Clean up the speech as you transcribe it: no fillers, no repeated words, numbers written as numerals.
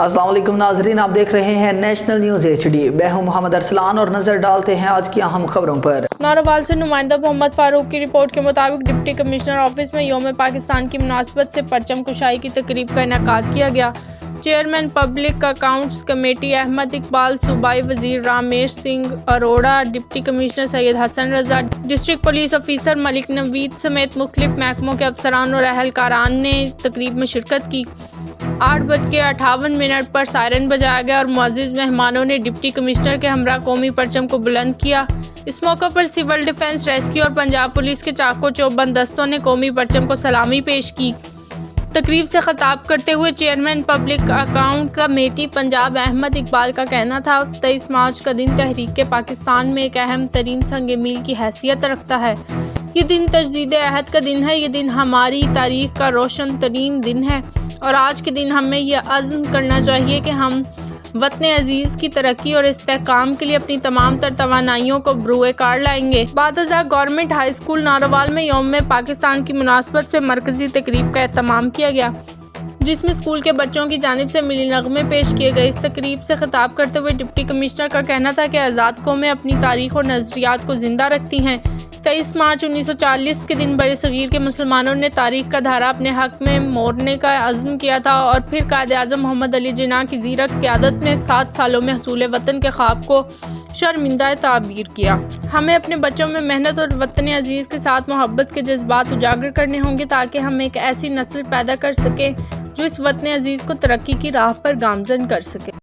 السلام علیکم ناظرین، آپ دیکھ رہے ہیں نیشنل نیوز HD۔ میں ہوں محمد ارسلان اور نظر ڈالتے ہیں آج کی اہم خبروں پر۔ ناروال سے نمائندہ محمد فاروق کی رپورٹ کے مطابق ڈپٹی کمشنر آفس میں یوم پاکستان کی مناسبت سے پرچم کشائی کی تقریب کا انعقاد کیا گیا۔ Chairman public accounts committee Ahmad Iqbal, صوبائی وزیر Ramesh Singh Arora, deputy commissioner Syed Hassan Raza, district police officer Malik Naveed سمیت مختلف محکموں کے افسران اور اہلکاران نے تقریب میں شرکت کی۔ 8:58 پر سائرن بجایا گیا اور معزز مہمانوں نے ڈپٹی کمشنر کے ہمراہ قومی پرچم کو بلند کیا۔ اس موقع پر سول ڈیفنس، ریسکیو اور پنجاب پولیس کے چاق و چوبند دستوں نے قومی پرچم کو سلامی پیش کی۔ تقریب سے خطاب کرتے ہوئے chairman public account committee Punjab Ahmad Iqbal کا کہنا تھا، 23 مارچ کا دن تحریک پاکستان میں ایک اہم ترین سنگ میل کی حیثیت رکھتا ہے۔ یہ دن تجدید عہد کا دن ہے، یہ دن ہماری تاریخ کا روشن ترین دن ہے اور آج کے دن ہمیں یہ عزم کرنا چاہیے کہ ہم وطن عزیز کی ترقی اور استحکام کے لیے اپنی تمام تر توانائیوں کو بروئے کار لائیں گے۔ بعد ازاں گورنمنٹ ہائی اسکول ناروال میں یوم پاکستان کی مناسبت سے مرکزی تقریب کا اہتمام کیا گیا، جس میں اسکول کے بچوں کی جانب سے ملی نغمے پیش کیے گئے۔ اس تقریب سے خطاب کرتے ہوئے ڈپٹی کمشنر کا کہنا تھا کہ آزاد قومیں اپنی تاریخ اور نظریات کو زندہ رکھتی ہیں۔ 23 مارچ 1940 کے دن بر صغیر کے مسلمانوں نے تاریخ کا دھارا اپنے حق میں موڑنے کا عزم کیا تھا اور پھر قائد اعظم محمد علی جناح کی زیرک قیادت میں 7 سالوں میں حصول وطن کے خواب کو شرمندہ تعبیر کیا۔ ہمیں اپنے بچوں میں محنت اور وطن عزیز کے ساتھ محبت کے جذبات اجاگر کرنے ہوں گے تاکہ ہم ایک ایسی نسل پیدا کر سکیں جو اس وطن عزیز کو ترقی کی راہ پر گامزن کر سکے۔